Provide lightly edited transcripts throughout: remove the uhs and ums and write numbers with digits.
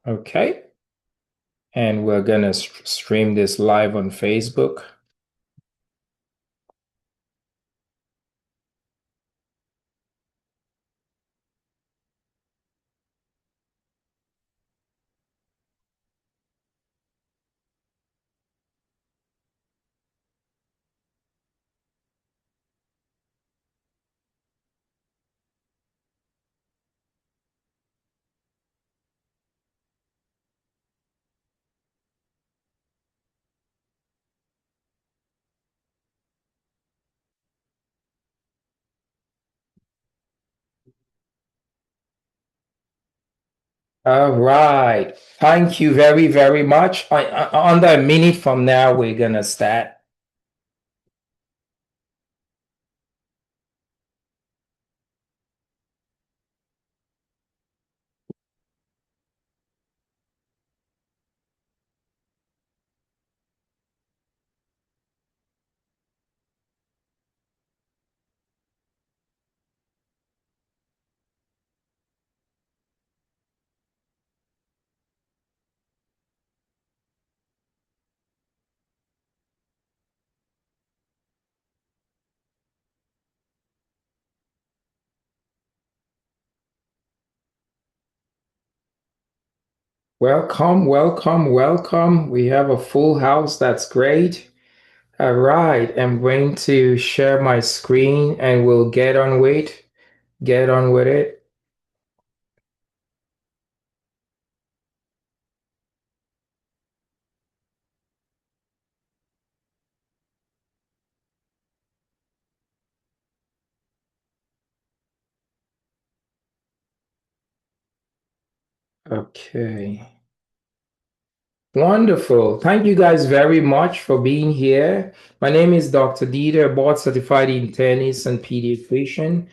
Okay. And we're going to stream this live on Facebook. All right. Thank you very, very much. Under a minute from now, we're going to start. Welcome, welcome, welcome. We have a full house. That's great. All right. I'm going to share my screen and we'll get on with it. Okay. Wonderful. Thank you guys very much for being here. My name is Dr. Dieter, board certified internist and pediatrician.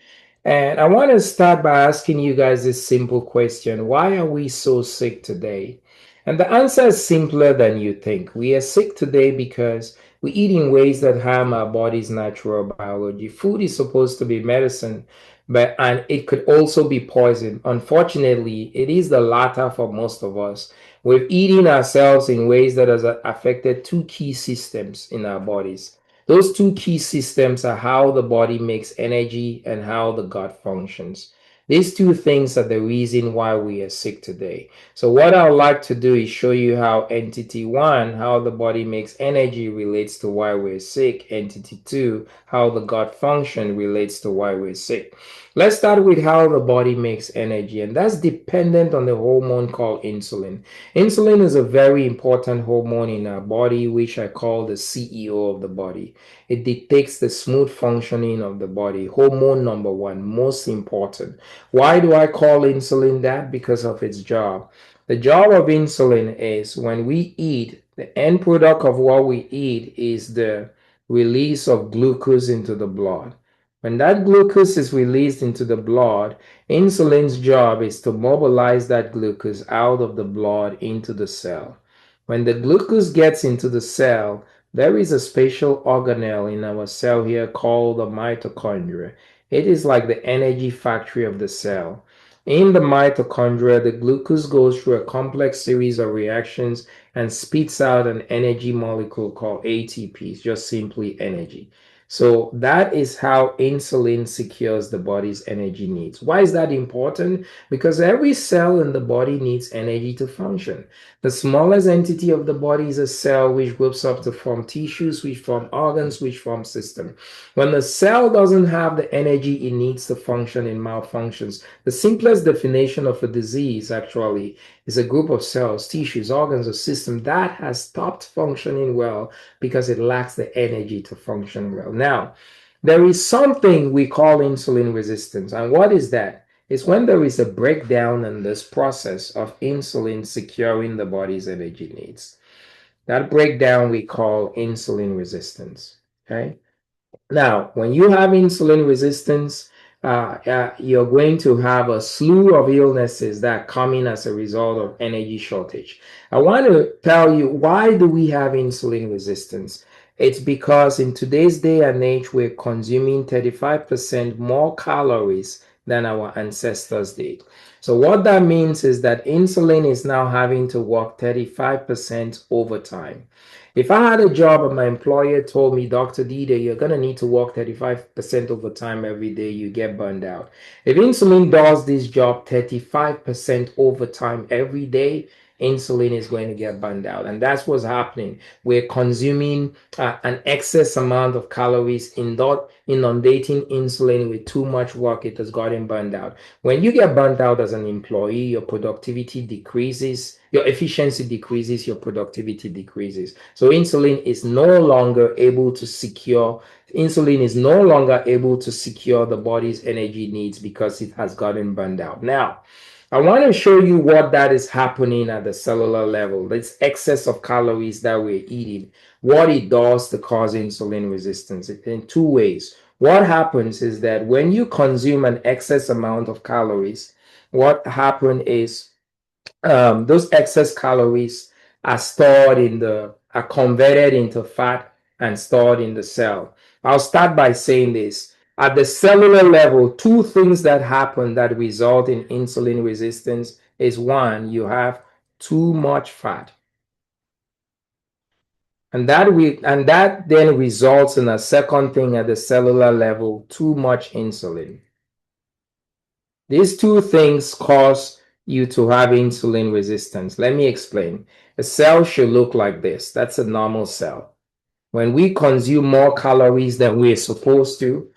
And I want to start by asking you guys this simple question. Why are we so sick today? And the answer is simpler than you think. We are sick today because we eat in ways that harm our body's natural biology. Food is supposed to be medicine, and it could also be poison. Unfortunately, it is the latter for most of us. We're eating ourselves in ways that has affected two key systems in our bodies. Those two key systems are how the body makes energy and how the gut functions. These two things are the reason why we are sick today. So, what I would like to do is show you how entity one, how the body makes energy, relates to why we're sick. Entity two, how the gut function relates to why we're sick. Let's start with how the body makes energy, and that's dependent on the hormone called insulin. Insulin is a very important hormone in our body, which I call the CEO of the body. It dictates the smooth functioning of the body. Hormone number one, most important. Why do I call insulin that? Because of its job. The job of insulin is when we eat, the end product of what we eat is the release of glucose into the blood. When that glucose is released into the blood, insulin's job is to mobilize that glucose out of the blood into the cell. When the glucose gets into the cell, there is a special organelle in our cell here called the mitochondria. It is like the energy factory of the cell. In the mitochondria, the glucose goes through a complex series of reactions and spits out an energy molecule called ATP, just simply energy. So that is how insulin secures the body's energy needs. Why is that important? Because every cell in the body needs energy to function. The smallest entity of the body is a cell, which groups up to form tissues, which form organs, which form system. When the cell doesn't have the energy it needs to function, it malfunctions. The simplest definition of a disease actually is a group of cells, tissues, organs, or system that has stopped functioning well because it lacks the energy to function well. Now, there is something we call insulin resistance. And what is that? It's when there is a breakdown in this process of insulin securing the body's energy needs. That breakdown we call insulin resistance. Okay. Now, when you have insulin resistance, you're going to have a slew of illnesses that come in as a result of energy shortage. I want to tell you, why do we have insulin resistance? It's because in today's day and age, we're consuming 35% more calories than our ancestors did. So what that means is that insulin is now having to work 35% overtime. If I had a job and my employer told me, Dr. Dida, you're going to need to work 35% overtime every day, you get burned out. If insulin does this job 35% overtime every day, insulin is going to get burned out. And that's what's happening. We're consuming an excess amount of calories, inundating insulin with too much work. It has gotten burned out. When you get burned out as an employee, your productivity decreases, your efficiency decreases, your productivity decreases. So insulin is no longer able to secure the body's energy needs because it has gotten burned out. Now, I want to show you what that is happening at the cellular level. This excess of calories that we're eating, what it does to cause insulin resistance in two ways. What happens is that when you consume an excess amount of calories, what happens is those excess calories are converted into fat and stored in the cell. I'll start by saying this. At the cellular level, two things that happen that result in insulin resistance is one, you have too much fat. And that then results in a second thing at the cellular level, too much insulin. These two things cause you to have insulin resistance. Let me explain. A cell should look like this. That's a normal cell. When we consume more calories than we're supposed to,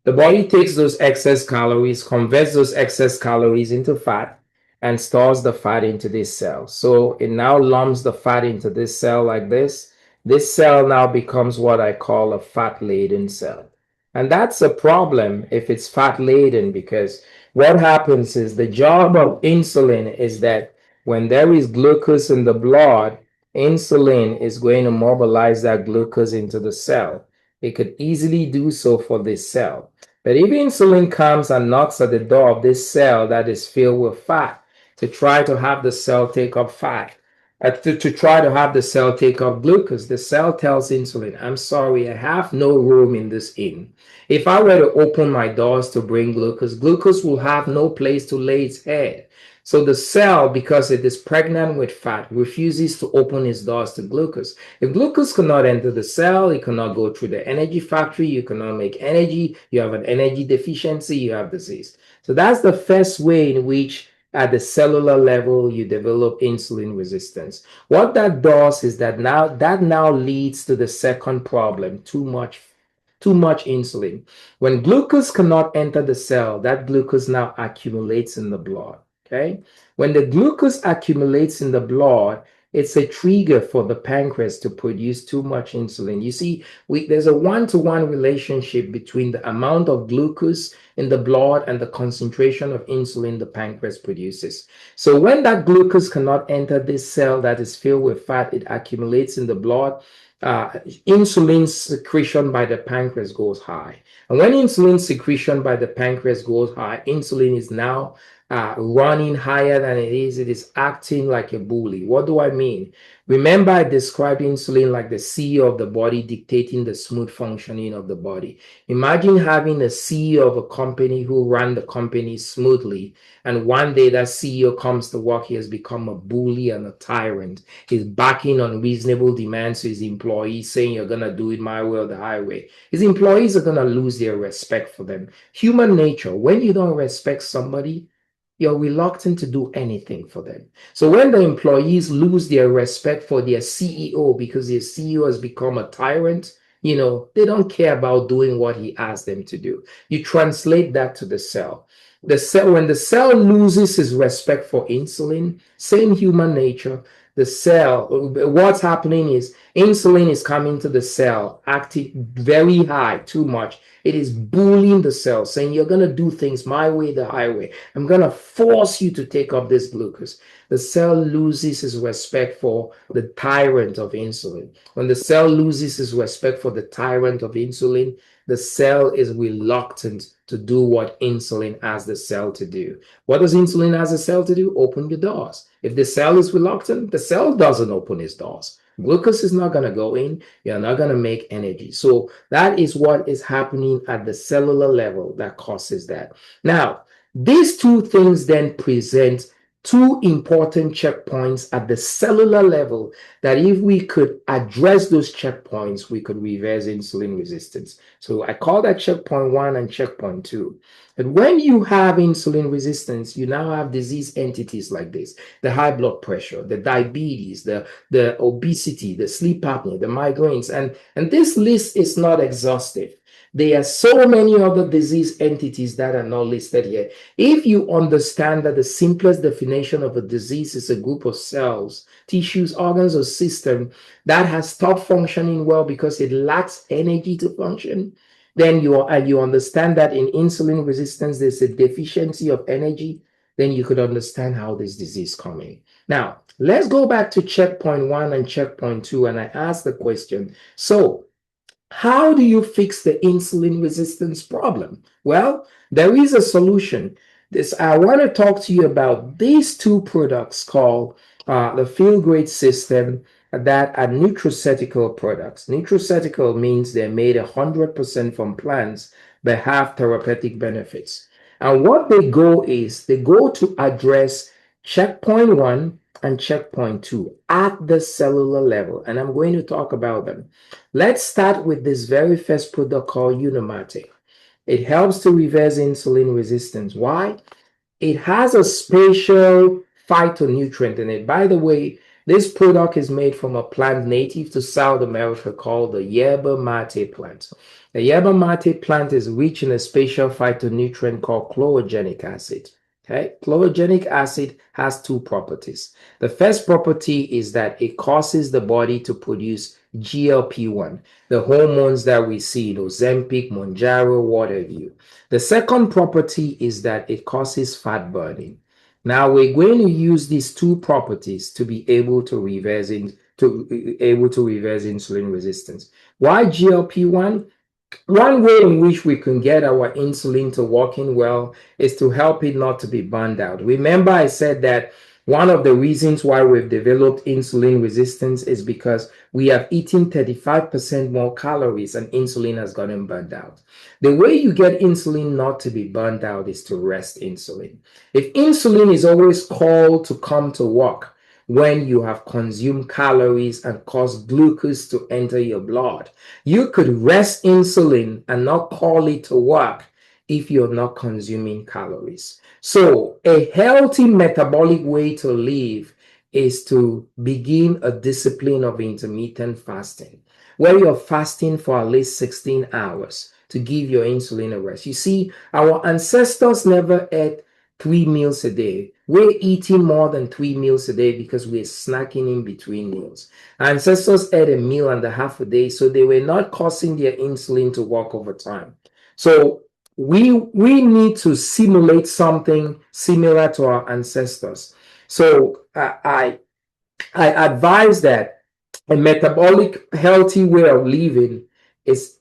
the body takes those excess calories, converts those excess calories into fat, and stores the fat into this cell. So it now lumps the fat into this cell like this. This cell now becomes what I call a fat-laden cell. And that's a problem if it's fat-laden, because what happens is the job of insulin is that when there is glucose in the blood, insulin is going to mobilize that glucose into the cell. It could easily do so for this cell. But if insulin comes and knocks at the door of this cell that is filled with fat to try to have the cell take up fat, to try to have the cell take up glucose, the cell tells insulin, I'm sorry, I have no room in this inn. If I were to open my doors to bring glucose, glucose will have no place to lay its head. So the cell, because it is pregnant with fat, refuses to open its doors to glucose. If glucose cannot enter the cell, it cannot go through the energy factory, you cannot make energy, you have an energy deficiency, you have disease. So that's the first way in which at the cellular level you develop insulin resistance. What that does is that now leads to the second problem, too much insulin. When glucose cannot enter the cell, that glucose now accumulates in the blood. Okay. When the glucose accumulates in the blood, it's a trigger for the pancreas to produce too much insulin. You see, there's a one-to-one relationship between the amount of glucose in the blood and the concentration of insulin the pancreas produces. So when that glucose cannot enter this cell that is filled with fat, it accumulates in the blood. Insulin secretion by the pancreas goes high. And when insulin secretion by the pancreas goes high, insulin is now running higher than it is acting like a bully. What do I mean? Remember, I described insulin like the CEO of the body dictating the smooth functioning of the body. Imagine having a CEO of a company who ran the company smoothly, and one day that CEO comes to work, he has become a bully and a tyrant. He's backing unreasonable demands to his employees, saying you're going to do it my way or the highway. His employees are going to lose their respect for them. Human nature, when you don't respect somebody, you're reluctant to do anything for them. So when the employees lose their respect for their CEO because their CEO has become a tyrant, they don't care about doing what he asks them to do. You translate that to the cell. When the cell loses its respect for insulin, same human nature, the cell, what's happening is insulin is coming to the cell, acting very high, too much. It is bullying the cell, saying, you're going to do things my way, the highway. I'm going to force you to take up this glucose. The cell loses its respect for the tyrant of insulin. When the cell loses its respect for the tyrant of insulin, the cell is reluctant to do what insulin asks the cell to do. What does insulin ask the cell to do? Open your doors. If the cell is reluctant, the cell doesn't open its doors. Glucose is not going to go in. You're not going to make energy. So that is what is happening at the cellular level that causes that. Now, These two things then present two important checkpoints at the cellular level that if we could address those checkpoints, we could reverse insulin resistance. So I call that checkpoint 1 and checkpoint 2. And when you have insulin resistance, you now have disease entities like this: the high blood pressure, the diabetes, the obesity, the sleep apnea, the migraines. And this list is not exhaustive. There are so many other disease entities that are not listed here. If you understand that the simplest definition of a disease is a group of cells, tissues, organs, or system that has stopped functioning well because it lacks energy to function, then you understand that in insulin resistance there's a deficiency of energy, then you could understand how this disease coming. Now, let's go back to checkpoint 1 and checkpoint 2, and I asked the question, so how do you fix the insulin resistance problem? Well, there is a solution. I want to talk to you about these two products called the Feel Great System that are nutraceutical products. Nutraceutical means they're made 100% from plants but have therapeutic benefits. And what they go to address checkpoint 1 and checkpoint 2 at the cellular level. And I'm going to talk about them. Let's start with this very first product called Unimate. It helps to reverse insulin resistance. Why? It has a special phytonutrient in it. By the way, this product is made from a plant native to South America called the yerba mate plant. The yerba mate plant is rich in a special phytonutrient called chlorogenic acid. Okay, chlorogenic acid has two properties. The first property is that it causes the body to produce GLP-1, the hormones that we see, Ozempic, Mounjaro, what have you. The second property is that it causes fat burning. Now we're going to use these two properties to be able to reverse insulin resistance. Why GLP-1? One way in which we can get our insulin to working well is to help it not to be burned out. Remember, I said that one of the reasons why we've developed insulin resistance is because we have eaten 35% more calories and insulin has gotten burned out. The way you get insulin not to be burned out is to rest insulin. If insulin is always called to come to work when you have consumed calories and caused glucose to enter your blood, you could rest insulin and not call it to work if you're not consuming calories. So a healthy metabolic way to live is to begin a discipline of intermittent fasting, where you're fasting for at least 16 hours to give your insulin a rest. You see, our ancestors never ate 3 meals a day. We're eating more than 3 meals a day because we're snacking in between meals. Ancestors ate a meal and a half a day, so they were not causing their insulin to work over time. So we need to simulate something similar to our ancestors. So I advise that a metabolic healthy way of living is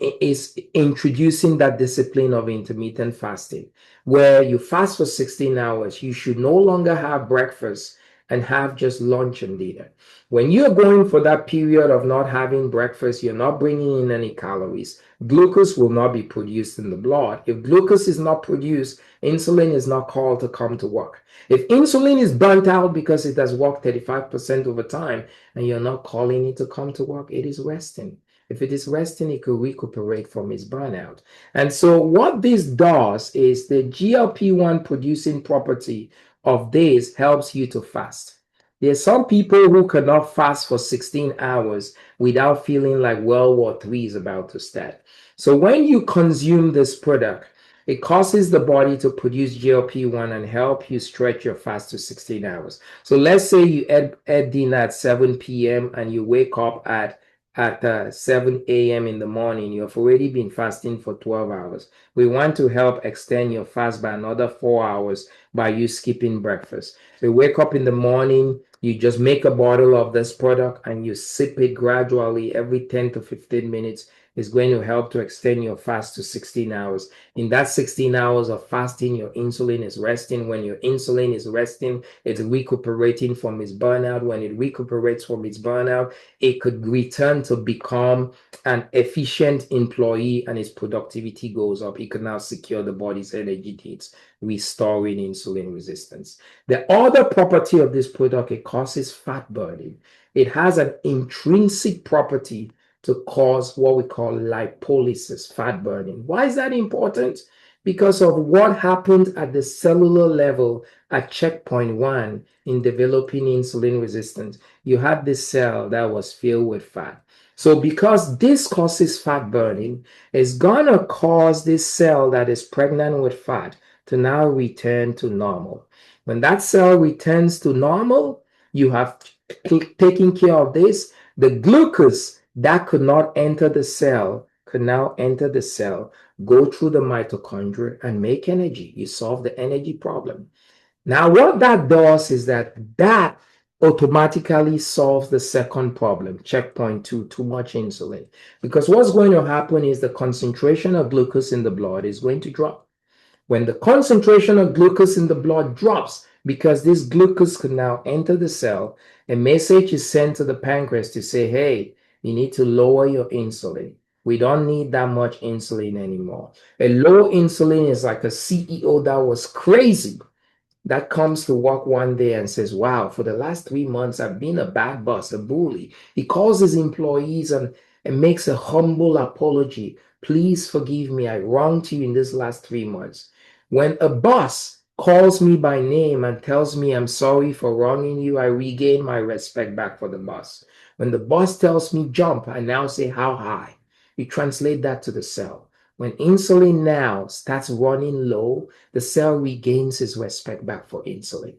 introducing that discipline of intermittent fasting, where you fast for 16 hours. You should no longer have breakfast and have just lunch and dinner. When you're going for that period of not having breakfast, you're not bringing in any calories. Glucose will not be produced in the blood. If glucose is not produced, insulin is not called to come to work. If insulin is burnt out because it has worked 35% over time and you're not calling it to come to work, it is resting. If it is resting, it could recuperate from its burnout. And so what this does is the GLP-1 producing property of this helps you to fast. There are some people who cannot fast for 16 hours without feeling like World War III is about to start. So when you consume this product, it causes the body to produce GLP-1 and help you stretch your fast to 16 hours. So let's say you ate dinner at 7 p.m. and you wake up at 7 a.m. in the morning. You've already been fasting for 12 hours. We want to help extend your fast by another 4 hours by you skipping breakfast. So you wake up in the morning, you just make a bottle of this product and you sip it gradually every 10 to 15 minutes. It's going to help to extend your fast to 16 hours. In that 16 hours of fasting, your insulin is resting. When your insulin is resting, it's recuperating from its burnout. When it recuperates from its burnout, it could return to become an efficient employee and its productivity goes up. It could now secure the body's energy needs, restoring insulin resistance. The other property of this product, it causes fat burning. It has an intrinsic property to cause what we call lipolysis, fat burning. Why is that important? Because of what happened at the cellular level at checkpoint 1 in developing insulin resistance. You had this cell that was filled with fat. So because this causes fat burning, it's going to cause this cell that is pregnant with fat to now return to normal. When that cell returns to normal, you have taken care of this. The glucose that could not enter the cell could now enter the cell, go through the mitochondria, and make energy. You solve the energy problem. Now, what that does is that automatically solves the second problem, checkpoint 2, too much insulin. Because what's going to happen is the concentration of glucose in the blood is going to drop. When the concentration of glucose in the blood drops, because this glucose can now enter the cell, a message is sent to the pancreas to say, hey, you need to lower your insulin. We don't need that much insulin anymore. A low insulin is like a CEO that was crazy, that comes to work one day and says, wow, for the last 3 months, I've been a bad boss, a bully. He calls his employees and makes a humble apology. Please forgive me. I wronged you in this last 3 months. When a boss calls me by name and tells me I'm sorry for wronging you, I regain my respect back for the boss. When the boss tells me jump, I now say how high. You translate that to the cell. When insulin now starts running low, the cell regains its respect back for insulin.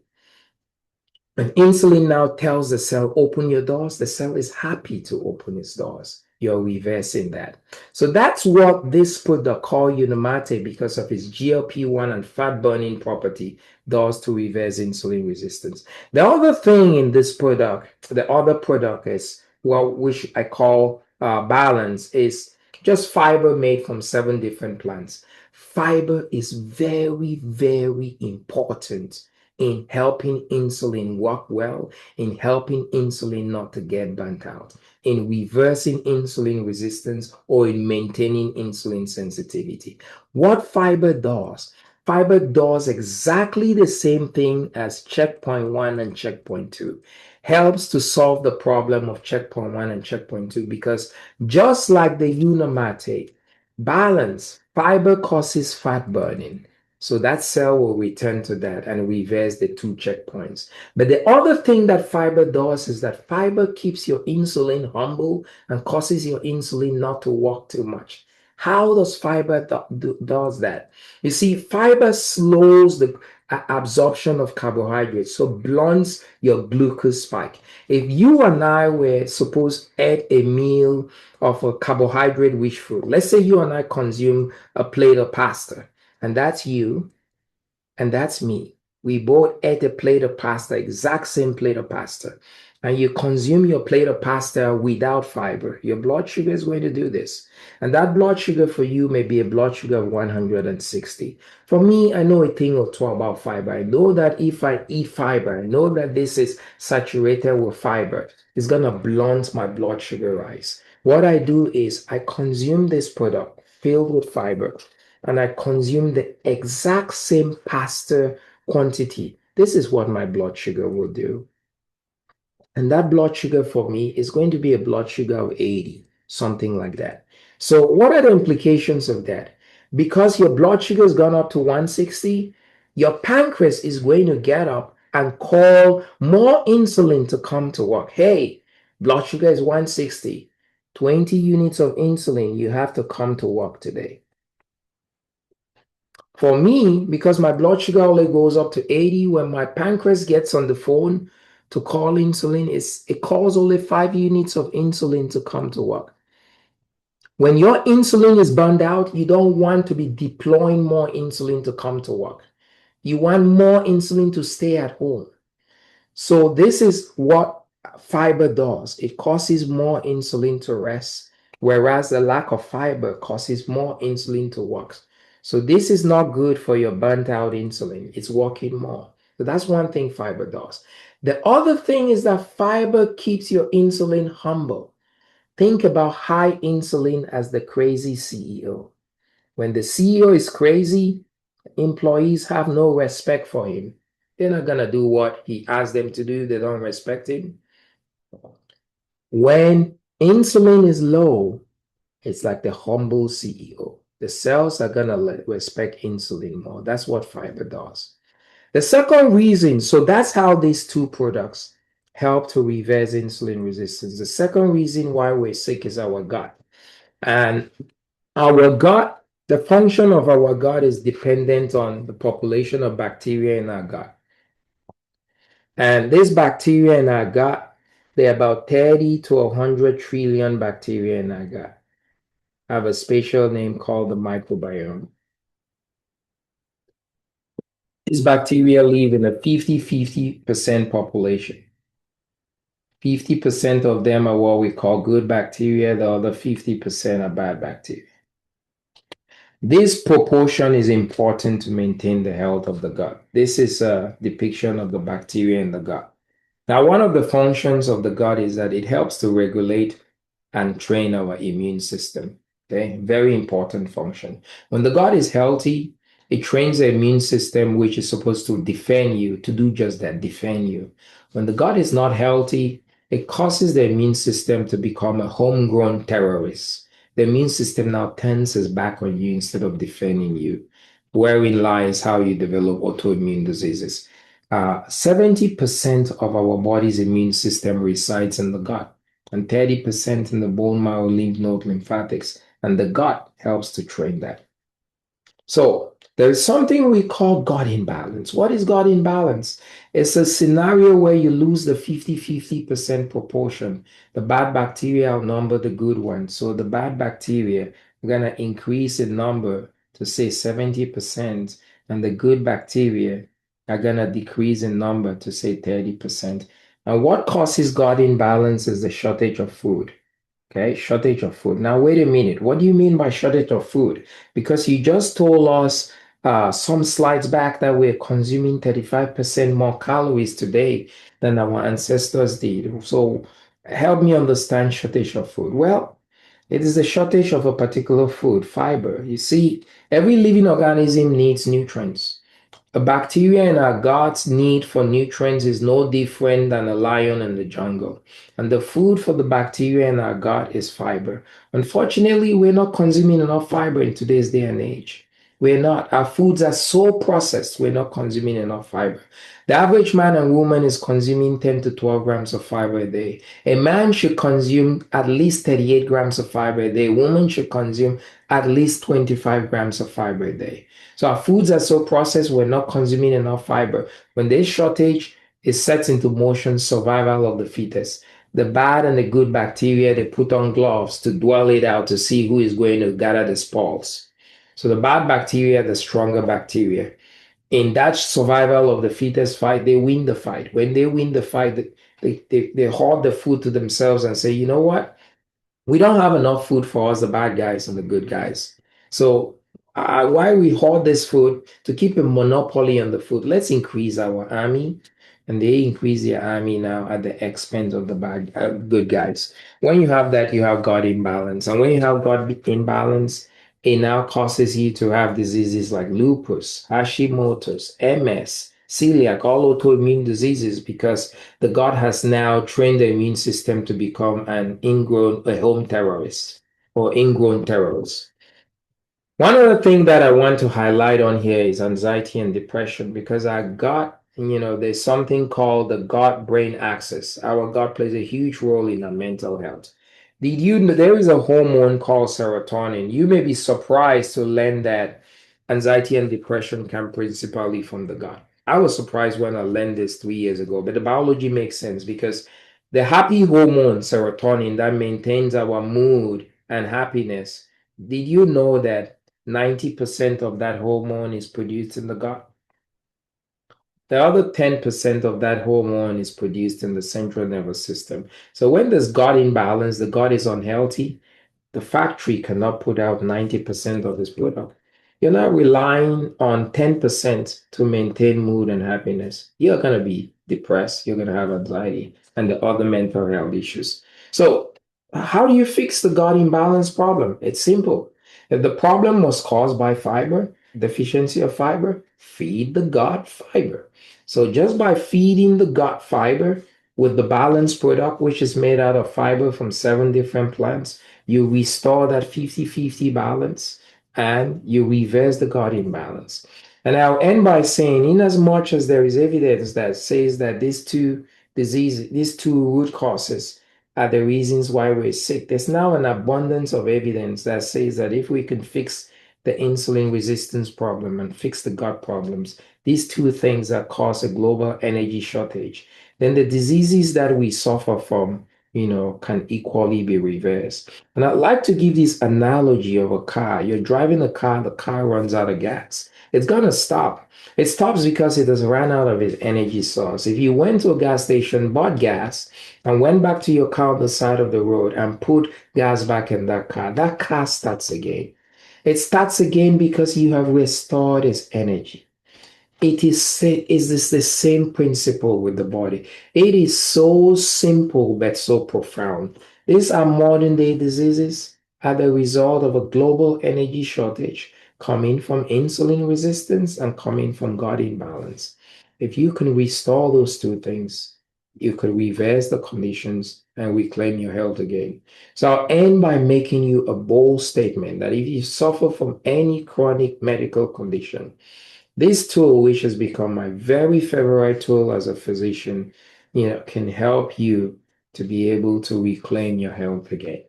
When insulin now tells the cell, open your doors, the cell is happy to open its doors. You're reversing that. So that's what this product called Unimate, because of its GLP-1 and fat burning property, does to reverse insulin resistance. The other thing in this product, the other product is, well, which I call Balance, is just fiber made from 7 different plants. Fiber is very, very important in helping insulin work well, in helping insulin not to get burnt out, in reversing insulin resistance, or in maintaining insulin sensitivity. What fiber does exactly the same thing as checkpoint 1 and checkpoint 2. Helps to solve the problem of checkpoint 1 and checkpoint 2, because just like the Unimate, Balance, fiber causes fat burning. So that cell will return to that and reverse the 2 checkpoints. But the other thing that fiber does is that fiber keeps your insulin humble and causes your insulin not to work too much. How does fiber does that? You see, fiber slows the absorption of carbohydrates, so blunts your glucose spike. If you and I were supposed to eat a meal of a carbohydrate-rich food, let's say you and I consume a plate of pasta, and that's you, and that's me. We both ate a plate of pasta, exact same plate of pasta, and you consume your plate of pasta without fiber. Your blood sugar is going to do this. And that blood sugar for you may be a blood sugar of 160. For me, I know a thing or two about fiber. I know that if I eat fiber, I know that this is saturated with fiber. It's going to blunt my blood sugar rise. What I do is I consume this product filled with fiber, and I consume the exact same pasta quantity. This is what my blood sugar will do. And that blood sugar for me is going to be a blood sugar of 80, something like that. So what are the implications of that? Because your blood sugar has gone up to 160, your pancreas is going to get up and call more insulin to come to work. Hey, blood sugar is 160, 20 units of insulin, you have to come to work today. For me, because my blood sugar only goes up to 80, when my pancreas gets on the phone to call insulin, it calls only 5 units of insulin to come to work. When your insulin is burned out, you don't want to be deploying more insulin to come to work. You want more insulin to stay at home. So this is what fiber does. It causes more insulin to rest. whereas the lack of fiber causes more insulin to work. So this is not good for your burnt out insulin. It's working more. So that's one thing fiber does. The other thing is that fiber keeps your insulin humble. Think about high insulin as the crazy CEO. When the CEO is crazy, employees have no respect for him. They're not going to do what he asks them to do. They don't respect him. When insulin is low, it's like the humble CEO. The cells are going to respect insulin more. That's what fiber does. The second reason, so that's how these two products help to reverse insulin resistance. The second reason why we're sick is our gut. And our gut, the function of our gut is dependent on the population of bacteria in our gut. And this bacteria in our gut, there are about 30 to 100 trillion bacteria in our gut. I have a special name called the microbiome. These bacteria live in a 50-50% population. 50% of them are what we call good bacteria, the other 50% are bad bacteria. This proportion is important to maintain the health of the gut. This is a depiction of the bacteria in the gut. Now, one of the functions of the gut is that it helps to regulate and train our immune system. Okay, very important function. When the gut is healthy, it trains the immune system, which is supposed to defend you, to do just that, defend you. When the gut is not healthy, it causes the immune system to become a homegrown terrorist. The immune system now turns its back on you instead of defending you, wherein lies how you develop autoimmune diseases. 70% of our body's immune system resides in the gut, and 30% in the bone marrow, lymph node, lymphatics, and the gut helps to train that. So there's something we call gut imbalance. What is gut imbalance? It's a scenario where you lose the 50-50% proportion. The bad bacteria outnumber the good ones. So the bad bacteria are going to increase in number to say 70%, and the good bacteria are going to decrease in number to say 30%. And what causes gut imbalance is the shortage of food. Okay, shortage of food. Now, wait a minute. What do you mean by shortage of food? Because you just told us some slides back that we're consuming 35% more calories today than our ancestors did. So help me understand shortage of food. Well, it is a shortage of a particular food, fiber. You see, every living organism needs nutrients. A bacteria in our gut's need for nutrients is no different than a lion in the jungle. And the food for the bacteria in our gut is fiber. Unfortunately, we're not consuming enough fiber in today's day and age. We're not. Our foods are so processed, we're not consuming enough fiber. The average man and woman is consuming 10 to 12 grams of fiber a day. A man should consume at least 38 grams of fiber a day. A woman should consume at least 25 grams of fiber a day. So our foods are so processed, we're not consuming enough fiber. When there's shortage, it sets into motion survival of the fetus. The bad and the good bacteria, they put on gloves to dwell it out to see who is going to gather the spores. So the bad bacteria, the stronger bacteria. In that survival of the fetus fight, they win the fight. When they win the fight, they hoard the food to themselves and say, you know what? We don't have enough food for us, the bad guys and the good guys. So why we hoard this food to keep a monopoly on the food? Let's increase our army, and they increase their army now at the expense of the bad good guys. When you have that, you have gut imbalance, and when you have gut imbalance, it now causes you to have diseases like lupus, Hashimoto's, MS, celiac, all autoimmune diseases because the gut has now trained the immune system to become a home terrorist or ingrown terrorist. One other thing that I want to highlight on here is anxiety and depression because our gut, there's something called the gut-brain axis. Our gut plays a huge role in our mental health. Did you know there is a hormone called serotonin? You may be surprised to learn that anxiety and depression come principally from the gut. I was surprised when I learned this 3 years ago, but the biology makes sense because the happy hormone, serotonin, that maintains our mood and happiness. Did you know that 90% of that hormone is produced in the gut? The other 10% of that hormone is produced in the central nervous system. So when there's gut imbalance, the gut is unhealthy, The factory cannot put out 90% of its product. You're not relying on 10% to maintain mood and happiness. You're going to be depressed. You're going to have anxiety and the other mental health issues. So, how do you fix the gut imbalance problem? It's simple. If the problem was caused by fiber, deficiency of fiber, feed the gut fiber. So, just by feeding the gut fiber with the balanced product, which is made out of fiber from 7 different plants, you restore that 50-50 balance and you reverse the gut imbalance. And I'll end by saying, in as much as there is evidence that says that these two root causes are the reasons why we're sick, there's now an abundance of evidence that says that if we can fix the insulin resistance problem and fix the gut problems, these two things that cause a global energy shortage, then the diseases that we suffer from, can equally be reversed. And I'd like to give this analogy of a car. You're driving a car, the car runs out of gas. It's going to stop. It stops because it has run out of its energy source. If you went to a gas station, bought gas, and went back to your car on the side of the road and put gas back in that car starts again. It starts again because you have restored its energy. Is this the same principle with the body? It is so simple but so profound. These are modern day diseases are the result of a global energy shortage coming from insulin resistance and coming from gut imbalance. If you can restore those two things, you could reverse the conditions and reclaim your health again. So I'll end by making you a bold statement that if you suffer from any chronic medical condition, this tool, which has become my very favorite tool as a physician, can help you to be able to reclaim your health again.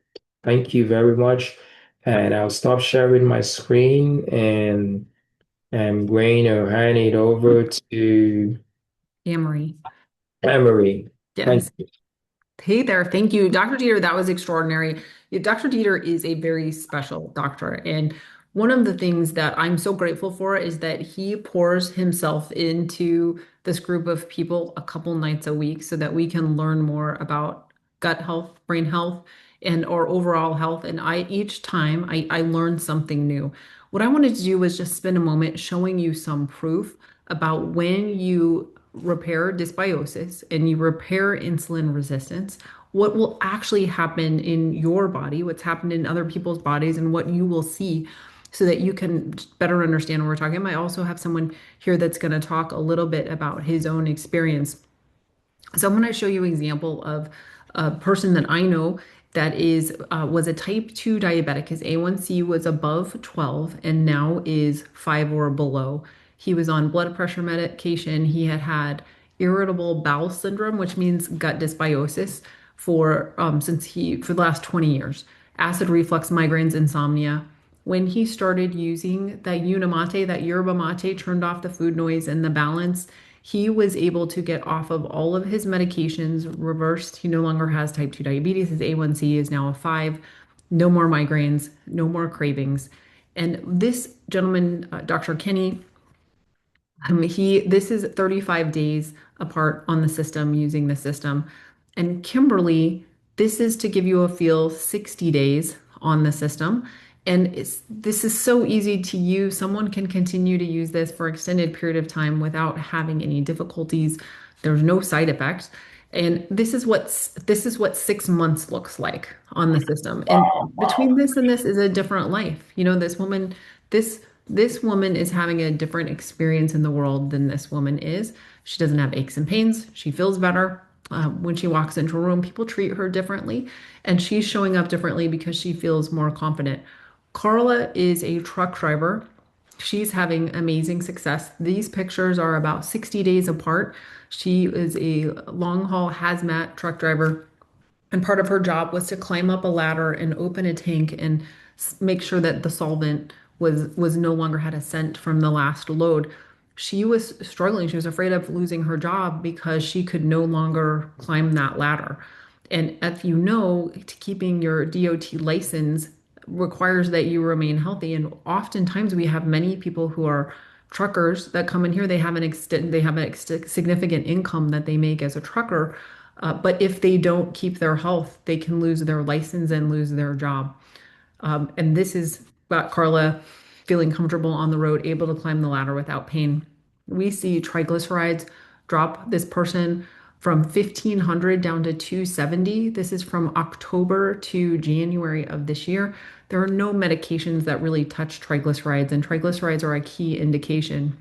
Thank you very much. And I'll stop sharing my screen and I'm going to hand it over to Amory. Emery. Thank Yes. you. Hey there. Thank you, Dr. Dieter. That was extraordinary. Yeah, Dr. Dieter is a very special doctor. And one of the things that I'm so grateful for is that he pours himself into this group of people a couple nights a week so that we can learn more about gut health, brain health, and our overall health. And each time I learn something new. What I wanted to do was just spend a moment showing you some proof about when you repair dysbiosis and you repair insulin resistance, what will actually happen in your body, what's happened in other people's bodies, and what you will see so that you can better understand what we're talking about. I also have someone here that's going to talk a little bit about his own experience. So I'm going to show you an example of a person that I know that was a type 2 diabetic. His A1C was above 12 and now is 5 or below. He was on blood pressure medication. He had had irritable bowel syndrome, which means gut dysbiosis for the last 20 years. Acid reflux, migraines, insomnia. When he started using that Unimate, that yerba mate, turned off the food noise and the balance, he was able to get off of all of his medications, reversed. He no longer has type 2 diabetes. His A1C is now a 5. No more migraines, no more cravings. And this gentleman, Dr. Kenny, this is 35 days apart on the system using the system. And Kimberly, this is to give you a feel 60 days on the system. And this is so easy to use. Someone can continue to use this for extended period of time without having any difficulties. There's no side effects. And this is what 6 months looks like on the system. And between this and this is a different life. This this woman is having a different experience in the world than this woman is. She doesn't have aches and pains. She feels better. When she walks into a room, people treat her differently, and she's showing up differently because she feels more confident. Carla is a truck driver. She's having amazing success. These pictures are about 60 days apart. She is a long haul hazmat truck driver, and part of her job was to climb up a ladder and open a tank and make sure that the solvent was no longer had a scent from the last load. She was struggling. She was afraid of losing her job because she could no longer climb that ladder. And if you know, keeping your DOT license requires that you remain healthy. And oftentimes we have many people who are truckers that come in here. They have a significant income that they make as a trucker, but if they don't keep their health, they can lose their license and lose their job. And this is got Carla feeling comfortable on the road, able to climb the ladder without pain. We see triglycerides drop this person from 1500 down to 270. This is from October to January of this year. There are no medications that really touch triglycerides, and triglycerides are a key indication.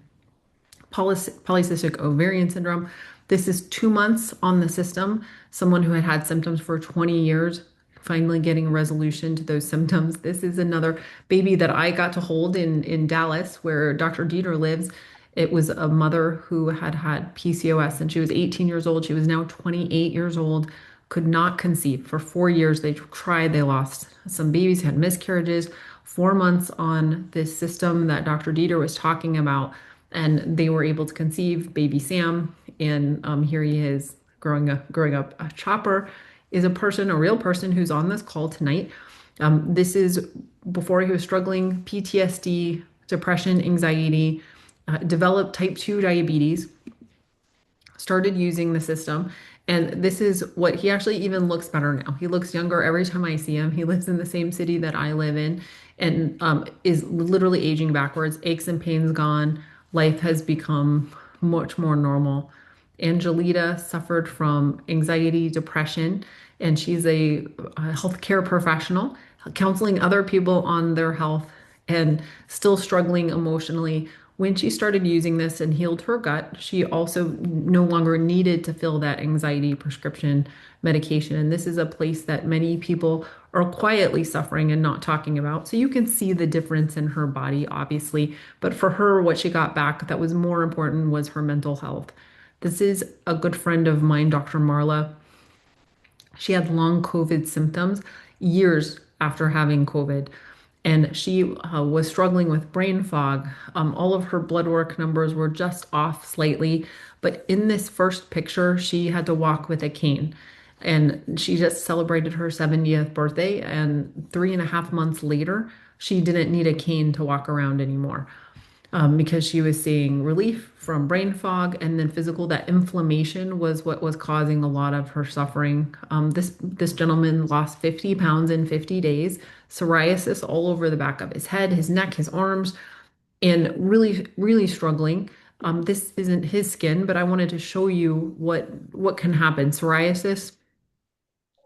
Polycystic ovarian syndrome. This is 2 months on the system. Someone who had had symptoms for 20 years, finally getting a resolution to those symptoms. This is another baby that I got to hold in Dallas, where Dr. Dieter lives. It was a mother who had had PCOS and she was 18 years old. She was now 28 years old, could not conceive. For 4 years, they tried, they lost some babies, had miscarriages. 4 months on this system that Dr. Dieter was talking about, and they were able to conceive baby Sam. And here he is growing up. Chopper is a person, a real person who's on this call tonight. This is before he was struggling, PTSD, depression, anxiety, developed type 2 diabetes, started using the system. And this is what he actually even looks better now. He looks younger every time I see him. He lives in the same city that I live in and is literally aging backwards. Aches and pains gone. Life has become much more normal. Angelita suffered from anxiety, depression, and she's a healthcare professional counseling other people on their health and still struggling emotionally. When she started using this and healed her gut, she also no longer needed to fill that anxiety prescription medication. And this is a place that many people are quietly suffering and not talking about. So you can see the difference in her body, obviously. But for her, what she got back that was more important was her mental health. This is a good friend of mine, Dr. Marla. She had long COVID symptoms years after having COVID, and she was struggling with brain fog. All of her blood work numbers were just off slightly, but in this first picture, she had to walk with a cane. And she just celebrated her 70th birthday, and 3.5 months later, she didn't need a cane to walk around anymore because she was seeing relief from brain fog and then physical. That inflammation was what was causing a lot of her suffering. This gentleman lost 50 pounds in 50 days, psoriasis all over the back of his head, his neck, his arms, and really, really struggling. This isn't his skin, but I wanted to show you what can happen. Psoriasis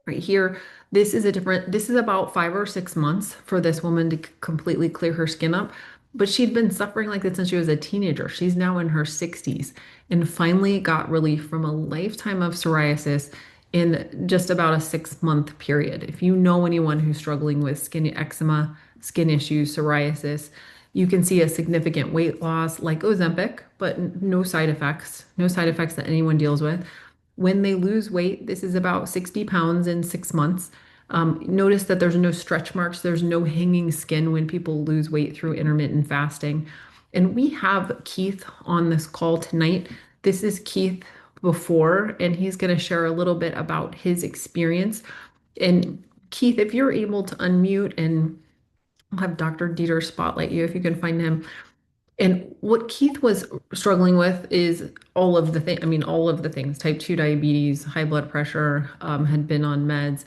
right here. This is about 5 or 6 months for this woman to completely clear her skin up. But she'd been suffering like this since she was a teenager. She's now in her 60s and finally got relief from a lifetime of psoriasis in just about a 6 month period. If you know anyone who's struggling with skin eczema, skin issues, psoriasis, you can see a significant weight loss like Ozempic, but no side effects that anyone deals with. When they lose weight, this is about 60 pounds in 6 months. Notice that there's no stretch marks, there's no hanging skin when people lose weight through intermittent fasting. And we have Keith on this call tonight. This is Keith before, and he's going to share a little bit about his experience. And Keith, if you're able to unmute, and I'll have Dr. Dieter spotlight you if you can find him. And what Keith was struggling with is all of the things, type 2 diabetes, high blood pressure, had been on meds.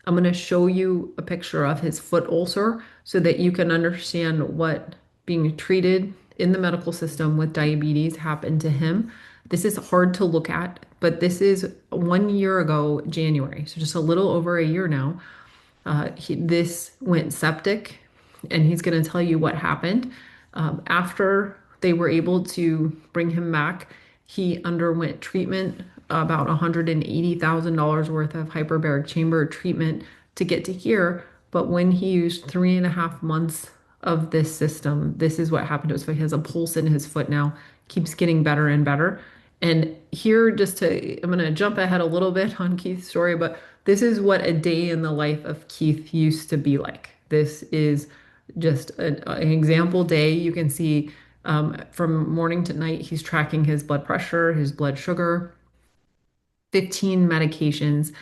I'm going to show you a picture of his foot ulcer so that you can understand what being treated in the medical system with diabetes happened to him. This is hard to look at, but this is 1 year ago, January, so just a little over a year now. This went septic, and he's going to tell you what happened. After they were able to bring him back, he underwent treatment, about $180,000 worth of hyperbaric chamber treatment to get to here. But when he used 3.5 months of this system, this is what happened to us. So he has a pulse in his foot now, keeps getting better and better. And here, I'm going to jump ahead a little bit on Keith's story, but this is what a day in the life of Keith used to be like. This is just an example day. You can see from morning to night, he's tracking his blood pressure, his blood sugar, 15 medications.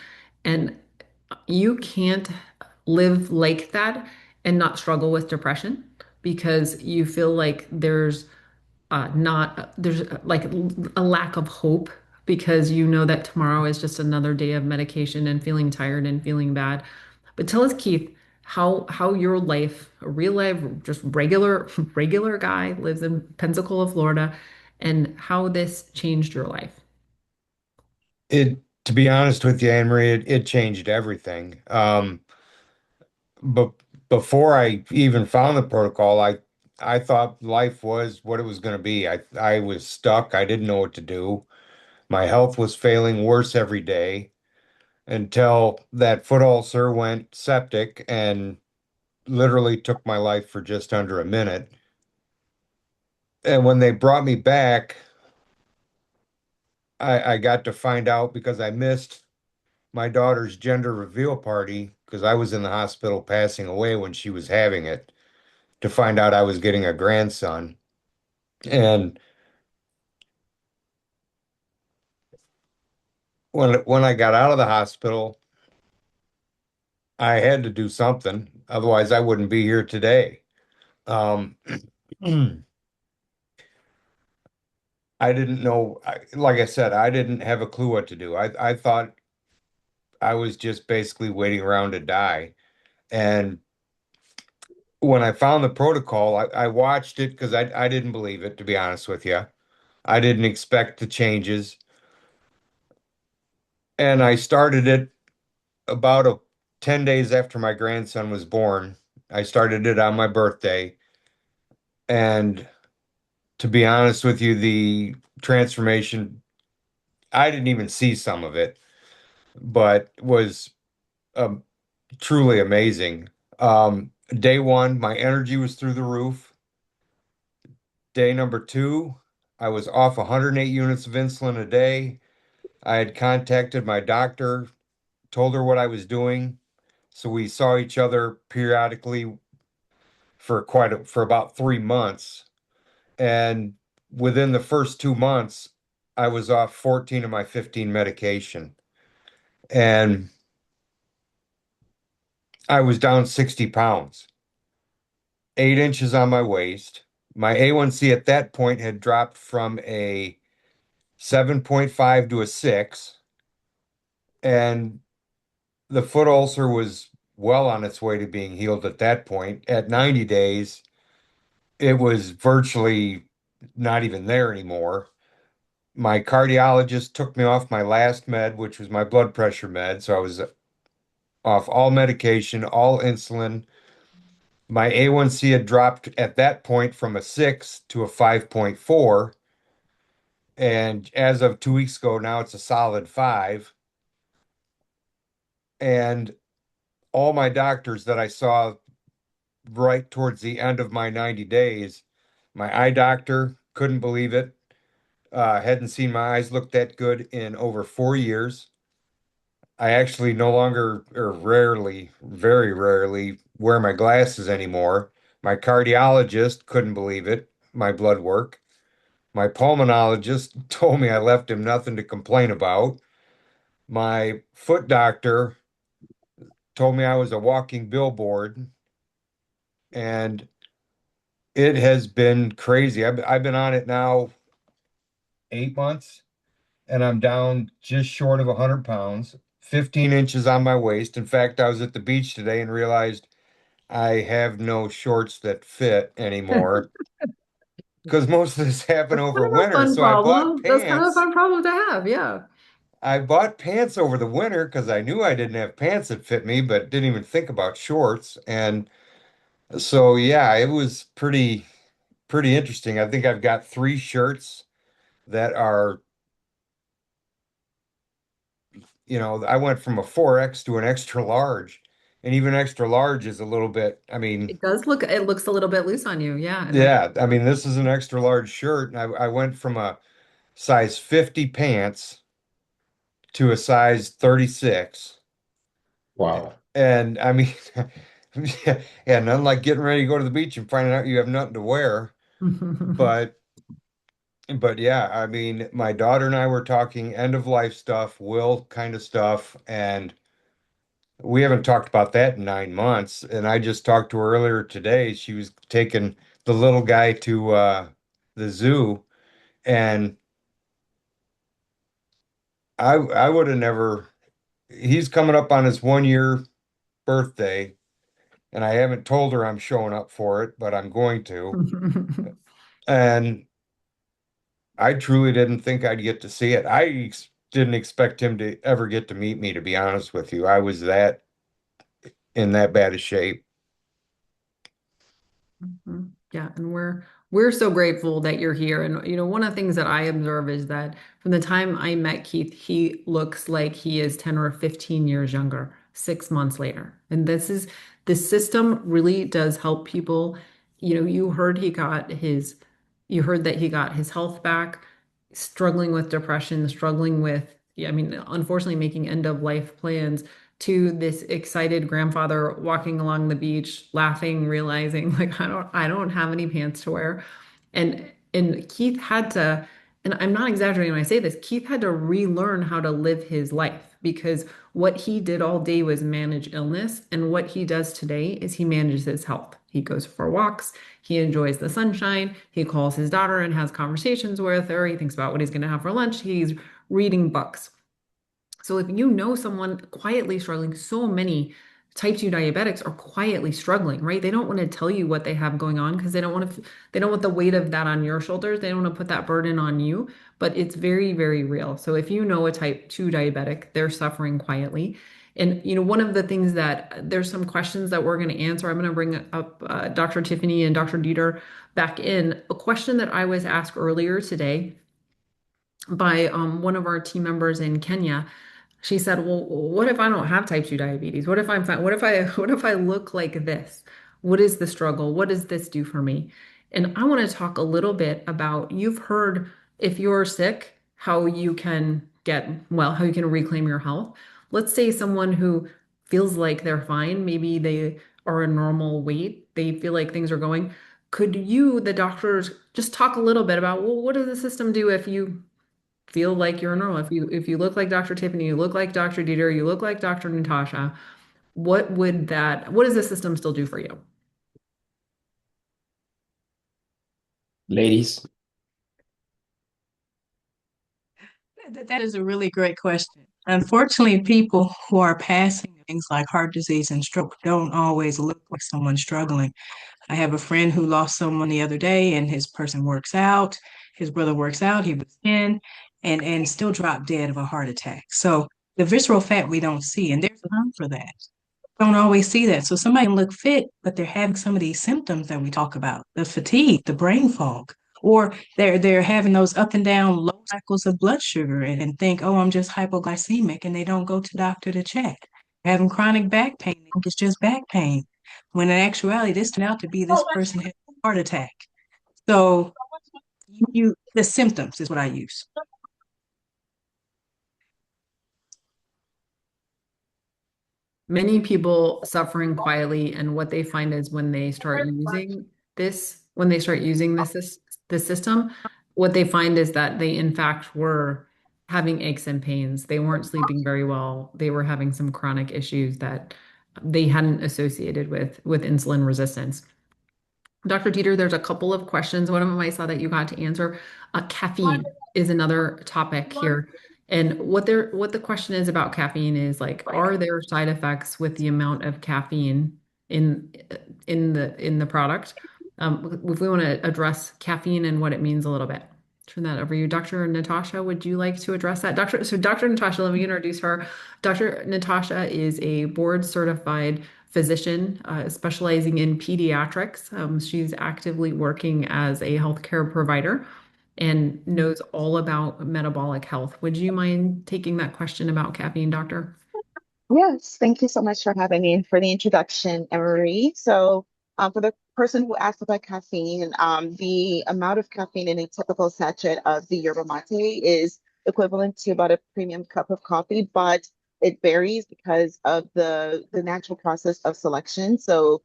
And you can't live like that and not struggle with depression because you feel like there's like a lack of hope because you know that tomorrow is just another day of medication and feeling tired and feeling bad. But tell us, Keith, how your life, a real life, just regular regular guy lives in Pensacola, Florida, and how this changed your life. To be honest with you, Anne Marie, it changed everything. But before I even found the protocol, I thought life was what it was going to be. I was stuck. I didn't know what to do. My health was failing worse every day until that foot ulcer went septic and literally took my life for just under a minute. And when they brought me back, I got to find out because I missed my daughter's gender reveal party because I was in the hospital passing away when she was having it to find out I was getting a grandson. And when I got out of the hospital, I had to do something. Otherwise, I wouldn't be here today. Um, I didn't know, like I said, I didn't have a clue what to do. I thought I was just basically waiting around to die. And when I found the protocol, I watched it because I didn't believe it, to be honest with you. I didn't expect the changes. And I started it about 10 days after my grandson was born. I started it on my birthday. And to be honest with you, the transformation, I didn't even see some of it, but was um, truly amazing. Day one, my energy was through the roof. Day number two, I was off 108 units of insulin a day. I had contacted my doctor, told her what I was doing. So we saw each other periodically for about 3 months. And within the first 2 months, I was off 14 of my 15 medication. And I was down 60 pounds, 8 inches on my waist. My A1C at that point had dropped from a 7.5 to a 6. And the foot ulcer was well on its way to being healed at that point. At 90 days, it was virtually not even there anymore. My cardiologist took me off my last med, which was my blood pressure med. So I was off all medication, all insulin. My A1C had dropped at that point from a 6 to a 5.4. And as of 2 weeks ago, now it's a solid 5. And all my doctors that I saw right towards the end of my 90 days, my eye doctor couldn't believe it. Hadn't seen my eyes look that good in over 4 years. I actually no longer, or rarely, very rarely, wear my glasses anymore. My cardiologist couldn't believe it, my blood work. My pulmonologist told me I left him nothing to complain about. My foot doctor told me I was a walking billboard, and it has been crazy. I've been on it now 8 months, and I'm down just short of 100 pounds, 15 inches on my waist. In fact, I was at the beach today and realized I have no shorts that fit anymore because most of this happened That's over kind of a winter. fun So I bought problem. That's kind of a pants. fun problem to have. Yeah. I bought pants over the winter because I knew I didn't have pants that fit me, but didn't even think about shorts. And so, yeah, it was pretty interesting. I think I've got 3 shirts that are, I went from a 4X to an extra large. And even extra large is a little bit, I mean, It looks a little bit loose on you. Yeah. And yeah, I mean, this is an extra large shirt. And I went from a size 50 pants to a size 36. Wow. And I mean, yeah, nothing like getting ready to go to the beach and finding out you have nothing to wear. But but yeah, I mean, my daughter and I were talking end of life stuff, will kind of stuff, and we haven't talked about that in 9 months. And I just talked to her earlier today. She was taking the little guy to the zoo, and I would have never. He's coming up on his 1 year birthday, and I haven't told her I'm showing up for it, but I'm going to. And I truly didn't think I'd get to see it. Didn't expect him to ever get to meet me, to be honest with you. I was that in that bad a shape. Yeah, and we're so grateful that you're here. And one of the things that I observe is that from the time I met Keith, he looks like he is 10 or 15 years younger, 6 months later. And this system really does help people. You heard that he got his health back, struggling with depression, struggling with, yeah, I mean, unfortunately making end of life plans, to this excited grandfather walking along the beach, laughing, realizing like I don't have any pants to wear. And Keith had to, and I'm not exaggerating when I say this, Keith had to relearn how to live his life, because what he did all day was manage illness, and what he does today is he manages his health. He goes for walks, he enjoys the sunshine, he calls his daughter and has conversations with her, he thinks about what he's going to have for lunch, he's reading books. So if you know someone quietly struggling, so many type 2 diabetics are quietly struggling, right? They don't want to tell you what they have going on because they don't want the weight of that on your shoulders. They don't want to put that burden on you, but it's very, very real. So if you know a type 2 diabetic, they're suffering quietly. And one of the things that there's some questions that we're going to answer. I'm going to bring up Dr. Tiffany and Dr. Dieter back in. A question that I was asked earlier today by one of our team members in Kenya. She said, "Well, what if I don't have type 2 diabetes? What if I'm fine? What if I look like this? What is the struggle? What does this do for me?" And I want to talk a little bit about, you've heard, if you're sick, how you can get well, how you can reclaim your health. Let's say someone who feels like they're fine, maybe they are a normal weight, they feel like things are going. Could you, the doctors, just talk a little bit about, well, what does the system do if you feel like you're normal? If you look like Dr. Tiffany, you look like Dr. Dieter, you look like Dr. Natasha, what does the system still do for you? Ladies. That is a really great question. Unfortunately, people who are passing things like heart disease and stroke don't always look like someone struggling. I have a friend who lost someone the other day, and his person works out. His brother works out. He was 10 and still dropped dead of a heart attack. So the visceral fat we don't see, and there's a term for that. Don't always see that. So somebody can look fit, but they're having some of these symptoms that we talk about, the fatigue, the brain fog, or they're having those up and down low cycles of blood sugar and think, oh, I'm just hypoglycemic, and they don't go to doctor to check. Having chronic back pain, they think it's just back pain. When in actuality, this turned out to be this person had a heart attack. So the symptoms is what I use. Many people suffering quietly, and what they find is when they start using this system, what they find is that they in fact were having aches and pains. They weren't sleeping very well. They were having some chronic issues that they hadn't associated with insulin resistance. Dr. Dieter, there's a couple of questions. One of them I saw that you got to answer. Caffeine is another topic here. And what the question is about caffeine is like, are there side effects with the amount of caffeine in the product? If we want to address caffeine and what it means a little bit. Turn that over to you. Dr. Natasha, would you like to address that? Dr. Natasha, let me introduce her. Dr. Natasha is a board certified physician specializing in pediatrics. She's actively working as a healthcare provider and knows all about metabolic health. Would you mind taking that question about caffeine, doctor? Yes, thank you so much for having me and for the introduction, Emery. So, for the person who asked about caffeine, the amount of caffeine in a typical sachet of the yerba mate is equivalent to about a premium cup of coffee, but it varies because of the natural process of selection. So,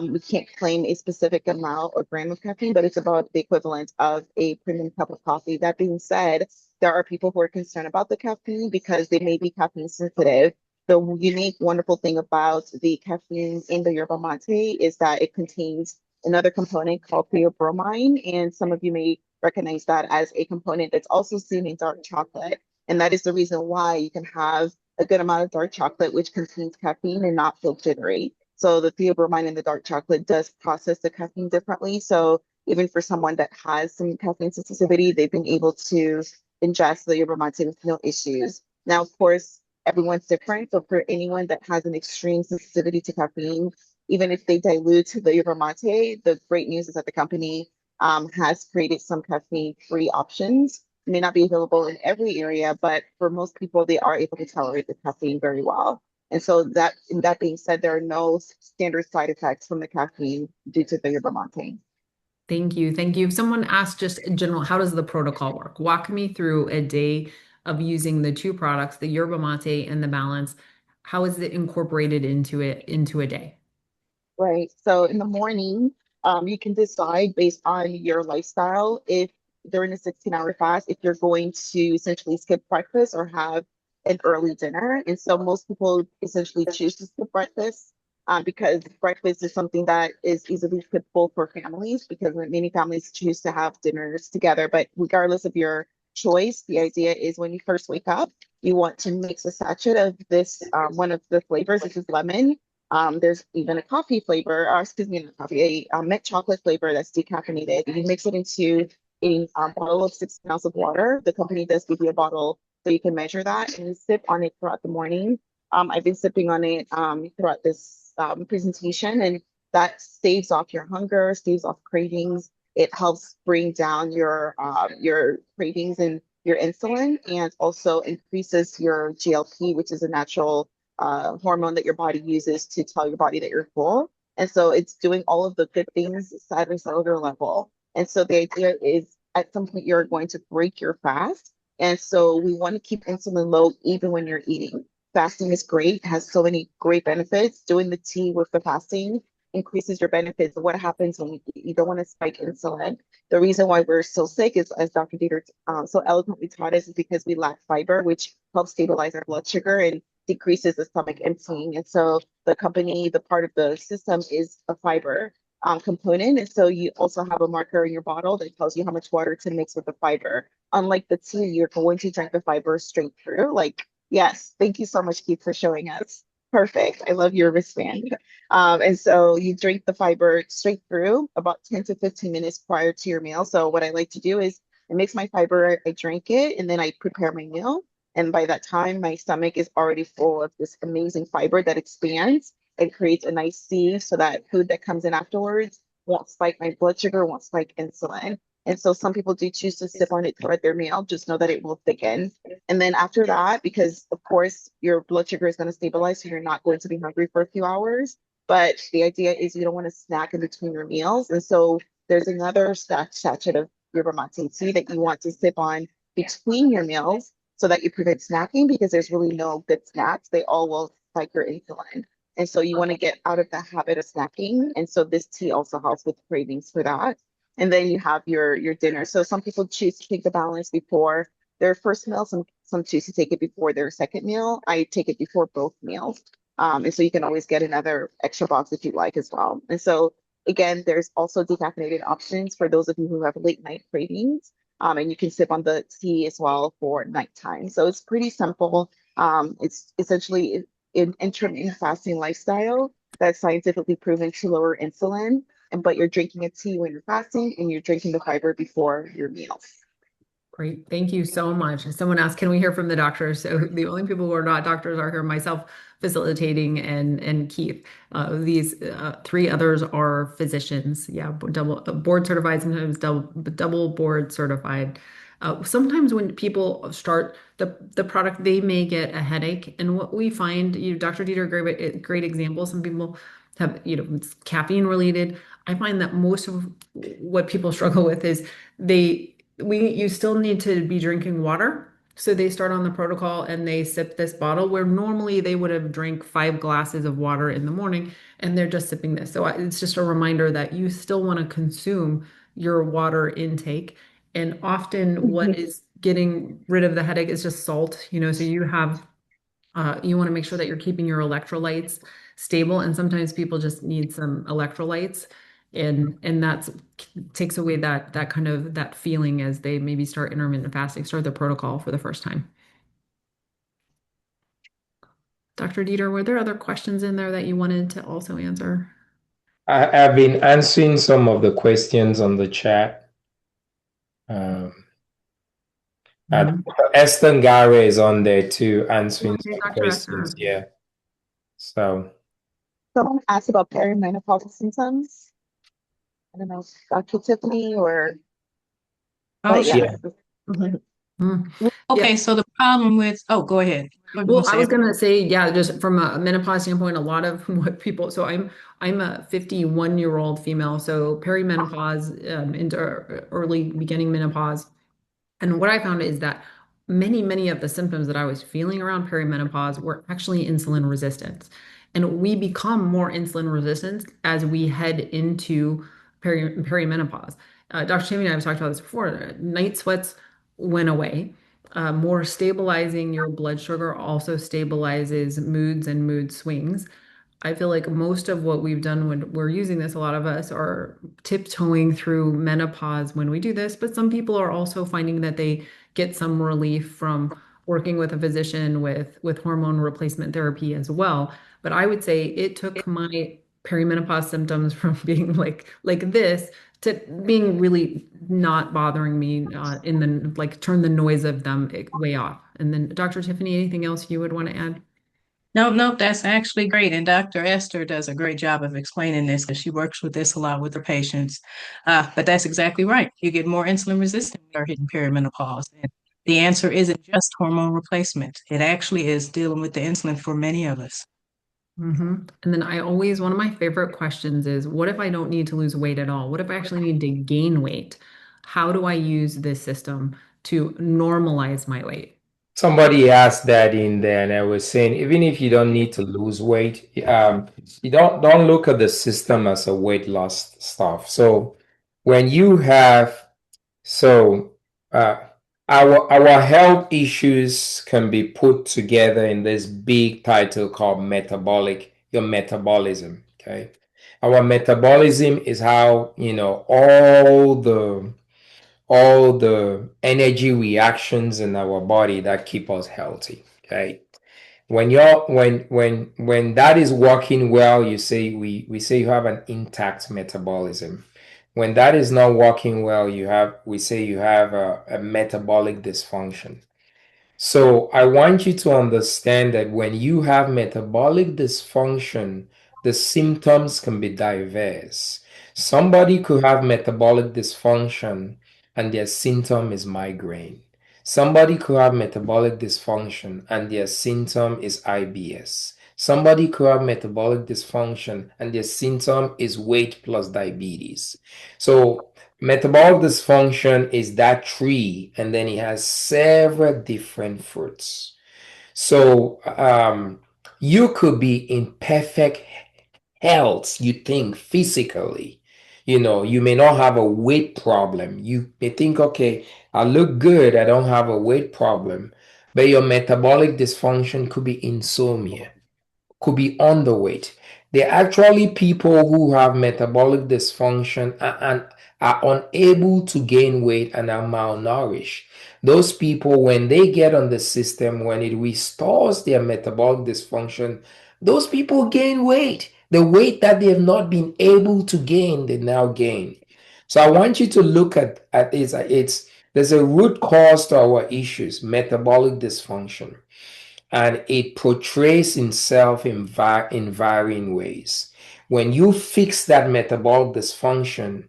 we can't claim a specific amount or gram of caffeine, but it's about the equivalent of a premium cup of coffee. That being said, there are people who are concerned about the caffeine because they may be caffeine sensitive. The unique, wonderful thing about the caffeine in the yerba mate is that it contains another component called theobromine, and some of you may recognize that as a component that's also seen in dark chocolate. And that is the reason why you can have a good amount of dark chocolate, which contains caffeine and not feel jittery. So the theobromine in the dark chocolate does process the caffeine differently. So even for someone that has some caffeine sensitivity, they've been able to ingest the yerba mate with no issues. Now, of course, everyone's different. So for anyone that has an extreme sensitivity to caffeine, even if they dilute the yerba mate, the great news is that the company has created some caffeine-free options. It may not be available in every area, but for most people, they are able to tolerate the caffeine very well. And so that being said, there are no standard side effects from the caffeine due to the yerba mate. Thank you. Thank you. If someone asked just in general, how does the protocol work? Walk me through a day of using the two products, the yerba mate and the balance. How is it incorporated into a day? Right. So in the morning, you can decide based on your lifestyle if during a 16-hour fast, if you're going to essentially skip breakfast or have an early dinner. And so most people essentially choose to skip breakfast because breakfast is something that is easily skippable for families because many families choose to have dinners together. But regardless of your choice, the idea is when you first wake up, you want to mix a sachet of this, one of the flavors, this is lemon. There's even a coffee flavor, or excuse me, not coffee, a mint chocolate flavor that's decaffeinated. You mix it into a bottle of 16 ounces of water. The company does give you a bottle so you can measure that and you sip on it throughout the morning. I've been sipping on it throughout this presentation, and that staves off your hunger, staves off cravings. It helps bring down your cravings and your insulin, and also increases your GLP, which is a natural hormone that your body uses to tell your body that you're full. And so it's doing all of the good things at a cellular level. And so the idea is at some point you're going to break your fast. And so we want to keep insulin low even when you're eating. Fasting is great, has so many great benefits. Doing the tea with the fasting increases your benefits. What happens when you don't want to spike insulin? The reason why we're so sick is, as Dr. Dieter so eloquently taught us, is because we lack fiber, which helps stabilize our blood sugar and decreases the stomach emptying. And so the company, the part of the system is a fiber component. And so you also have a marker in your bottle that tells you how much water to mix with the fiber. Unlike the tea, you're going to drink the fiber straight through. Like, yes, thank you so much, Keith, for showing us. Perfect. I love your wristband. And so you drink the fiber straight through about 10 to 15 minutes prior to your meal. So what I like to do is I mix my fiber, I drink it, and then I prepare my meal. And by that time, my stomach is already full of this amazing fiber that expands and creates a nice sieve so that food that comes in afterwards won't spike my blood sugar, won't spike insulin. And so some people do choose to sip on it throughout their meal, just know that it will thicken. And then after that, because of course your blood sugar is going to stabilize, so you're not going to be hungry for a few hours. But the idea is you don't want to snack in between your meals. And so there's another sachet of yerba mate tea that you want to sip on between your meals so that you prevent snacking because there's really no good snacks. They all will spike your insulin. And so you want to get out of the habit of snacking. And so this tea also helps with cravings for that. And then you have your dinner. So some people choose to take the balance before their first meal. Some choose to take it before their second meal. I take it before both meals. And so you can always get another extra box if you like as well. And so again, there's also decaffeinated options for those of you who have late night cravings. And you can sip on the tea as well for nighttime. So it's pretty simple. It's essentially an intermittent fasting lifestyle that's scientifically proven to lower insulin. But you're drinking a tea when you're fasting and you're drinking the fiber before your meals. Great. Thank you so much. Someone asked, can we hear from the doctors? So the only people who are not doctors are here, myself facilitating and Keith. These three others are physicians. Yeah, double board certified, sometimes double board certified. Sometimes when people start the product, they may get a headache. And what we find, Dr. Dieter, great example. Some people have, it's caffeine related. I find that most of what people struggle with is you still need to be drinking water. So they start on the protocol and they sip this bottle where normally they would have drank 5 glasses of water in the morning and they're just sipping this. So it's just a reminder that you still want to consume your water intake. And often what is getting rid of the headache is just salt, so you want to make sure that you're keeping your electrolytes stable. And sometimes people just need some electrolytes and that takes away that kind of that feeling as they maybe start intermittent fasting, start the protocol for the first time. Dr. Dieter, were there other questions in there that you wanted to also answer? I've been answering some of the questions on the chat. And Esther Gara is on there too, answering Okay, some Dr. questions. Esther. Yeah. So Someone asked about perimenopausal symptoms. I don't know, if Dr. Tiffany or, Oh, but yeah. yes. Mm. okay. So the problem with, oh, go ahead. What you Well, I say? was gonna say, yeah, just from a menopause standpoint, a lot of what people, so I'm a 51-year-old female, so perimenopause into early beginning menopause. And what I found is that many of the symptoms that I was feeling around perimenopause were actually insulin resistance. And we become more insulin resistant as we head into perimenopause. Dr. Tammy and I have talked about this before. Night sweats went away. More stabilizing your blood sugar also stabilizes moods and mood swings. I feel like most of what we've done when we're using this, a lot of us are tiptoeing through menopause when we do this, but some people are also finding that they get some relief from working with a physician with hormone replacement therapy as well. But I would say it took my perimenopause symptoms from being like this to being really not bothering me in the like turn the noise of them way off. And then Dr. Tiffany, anything else you would want to add? No, no, that's actually great. And Dr. Esther does a great job of explaining this because she works with this a lot with her patients. But that's exactly right. You get more insulin resistant when you're hitting perimenopause. And the answer isn't just hormone replacement. It actually is dealing with the insulin for many of us. And then one of my favorite questions is, what if I don't need to lose weight at all? What if I actually need to gain weight? How do I use this system to normalize my weight? Somebody asked that in there, and I was saying, even if you don't need to lose weight, you don't look at the system as a weight loss stuff. So when you have so uh, our health issues can be put together in this big title called your metabolism. Okay, our metabolism is how all the energy reactions in our body that keep us healthy. Okay. When that is working well, we say you have an intact metabolism. When that is not working well, we say you have a metabolic dysfunction. So I want you to understand that when you have metabolic dysfunction, the symptoms can be diverse. Somebody could have metabolic dysfunction and their symptom is migraine. Somebody could have metabolic dysfunction and their symptom is IBS. Somebody could have metabolic dysfunction and their symptom is weight plus diabetes. So metabolic dysfunction is that tree, and then it has several different fruits. So you could be in perfect health, you think physically. You may not have a weight problem. You may think, okay, I look good, I don't have a weight problem. But your metabolic dysfunction could be insomnia, could be underweight. They're actually people who have metabolic dysfunction and are unable to gain weight and are malnourished. Those people, when they get on the system, when it restores their metabolic dysfunction, those people gain weight. The weight that they have not been able to gain, they now gain. So I want you to look at this. There's a root cause to our issues, metabolic dysfunction, and it portrays itself in varying ways. When you fix that metabolic dysfunction,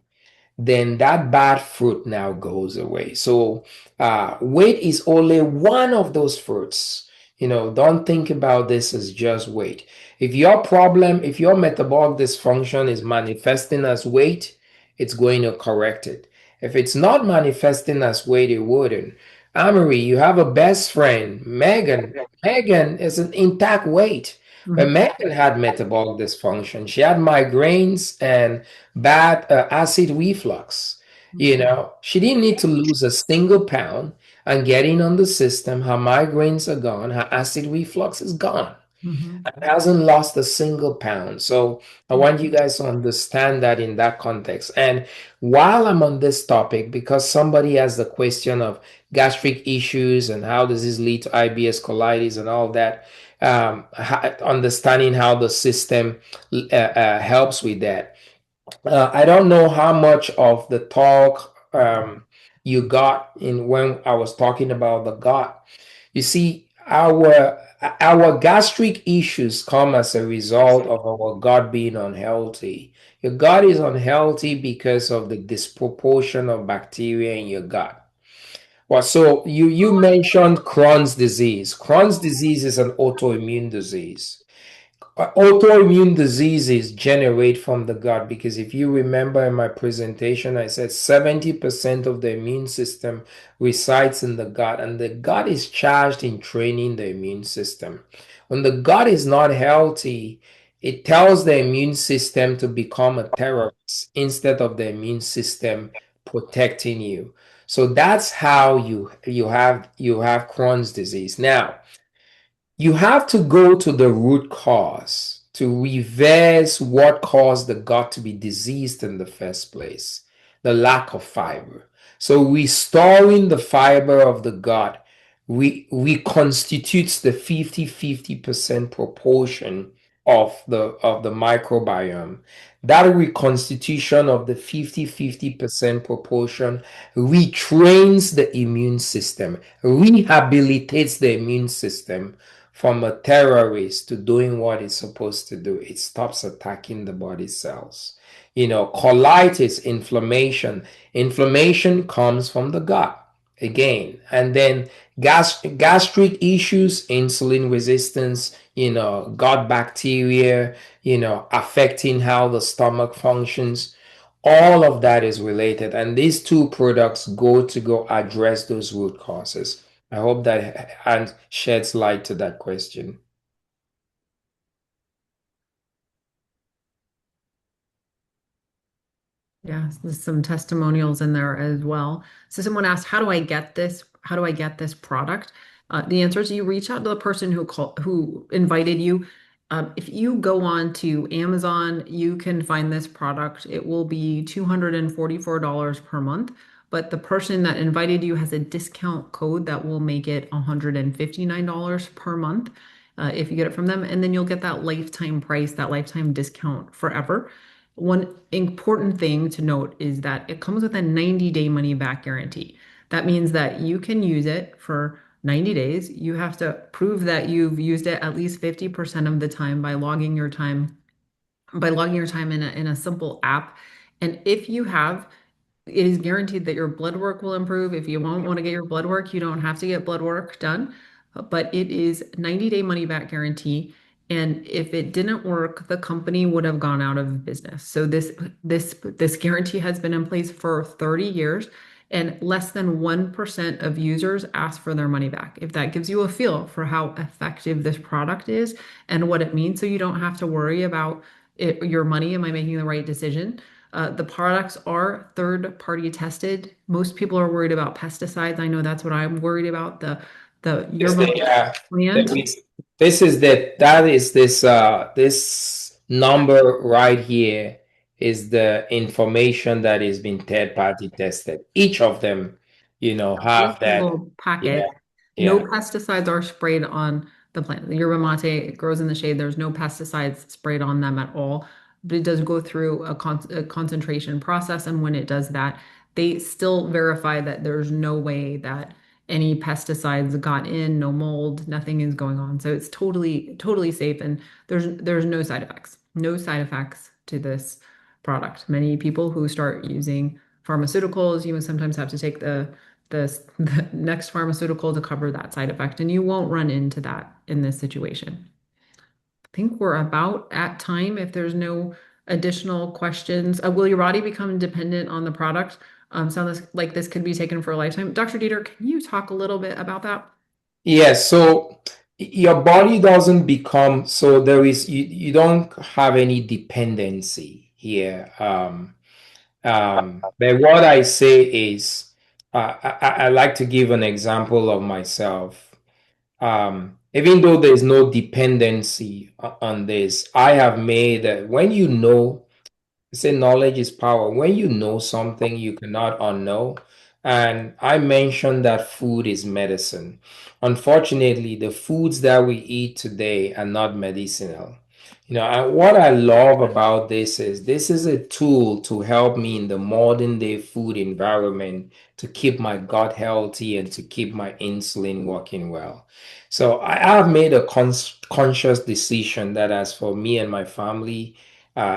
then that bad fruit now goes away. So weight is only one of those fruits. Don't think about this as just weight. If your metabolic dysfunction is manifesting as weight, it's going to correct it. If it's not manifesting as weight, it wouldn't. Amory, you have a best friend, Megan. Megan is an intact weight. But Megan had metabolic dysfunction. She had migraines and bad acid reflux. She didn't need to lose a single pound and getting on the system. Her migraines are gone. Her acid reflux is gone. Mhm. and hasn't lost a single pound. So I want you guys to understand that in that context. And while I'm on this topic, because somebody has the question of gastric issues and how does this lead to IBS colitis and all that, understanding how the system helps with that. I don't know how much of the talk you got in when I was talking about the gut. You see, our gastric issues come as a result of our gut being unhealthy. Your gut is unhealthy because of the disproportion of bacteria in your gut. Well, so you mentioned Crohn's disease. Crohn's disease is an autoimmune disease. Autoimmune diseases generate from the gut because if you remember in my presentation, I said 70% of the immune system resides in the gut, and the gut is charged in training the immune system. When the gut is not healthy, it tells the immune system to become a terrorist instead of the immune system protecting you. So that's how you have Crohn's disease. Now, you have to go to the root cause to reverse what caused the gut to be diseased in the first place, the lack of fiber. So restoring the fiber of the gut reconstitutes the 50-50% proportion of the microbiome. That reconstitution of the 50-50% proportion retrains the immune system, rehabilitates the immune system from a terrorist to doing what it's supposed to do. It stops attacking the body cells. Colitis, inflammation. Inflammation comes from the gut again. And then gastric issues, insulin resistance, gut bacteria, affecting how the stomach functions. All of that is related. And these two products go address those root causes. I hope that and sheds light to that question. Yeah, there's some testimonials in there as well. So someone asked, "How do I get this? How do I get this product?" The answer is you reach out to the person who invited you. If you go on to Amazon, you can find this product. It will be $244 per month, but the person that invited you has a discount code that will make it $159 per month if you get it from them, and then you'll get that lifetime price, that lifetime discount forever. One important thing to note is that it comes with a 90-day money back guarantee. That means that you can use it for 90 days. You have to prove that you've used it at least 50% of the time by logging your time in a simple app. And if you have, it is guaranteed that your blood work will improve. If you won't want to get your blood work, you don't have to get blood work done. But it is 90-day money back guarantee. And if it didn't work, the company would have gone out of business. So this guarantee has been in place for 30 years, and less than 1% of users ask for their money back. If that gives you a feel for how effective this product is and what it means, so you don't have to worry about your money. Am I making the right decision? The products are third-party tested. Most people are worried about pesticides. I know that's what I'm worried about. The Yes, Yerba plant. this number right here is the information that is being third-party tested. Each of them, Every have that. single Yeah, packet. No yeah. pesticides are sprayed on the plant. The yerba mate grows in the shade. There's no pesticides sprayed on them at all. But it does go through a concentration process. And when it does that, they still verify that there's no way that any pesticides got in, no mold, nothing is going on. So it's totally, totally safe. And there's no side effects. No side effects to this product. Many people who start using pharmaceuticals, you sometimes have to take the next pharmaceutical to cover that side effect, and you won't run into that in this situation. I think we're about at time. If there's no additional questions, will your body become dependent on the product? Sounds like this could be taken for a lifetime. Dr. Dieter, can you talk a little bit about that? Yes, so your body doesn't become so there is you don't have any dependency here. But what I say is, I like to give an example of myself. Even though there's no dependency on this, I have made that when you know, say knowledge is power. When you know something, you cannot unknow. And I mentioned that food is medicine. Unfortunately, the foods that we eat today are not medicinal. And what I love about this is a tool to help me in the modern day food environment to keep my gut healthy and to keep my insulin working well. So I have made a conscious decision that as for me and my family,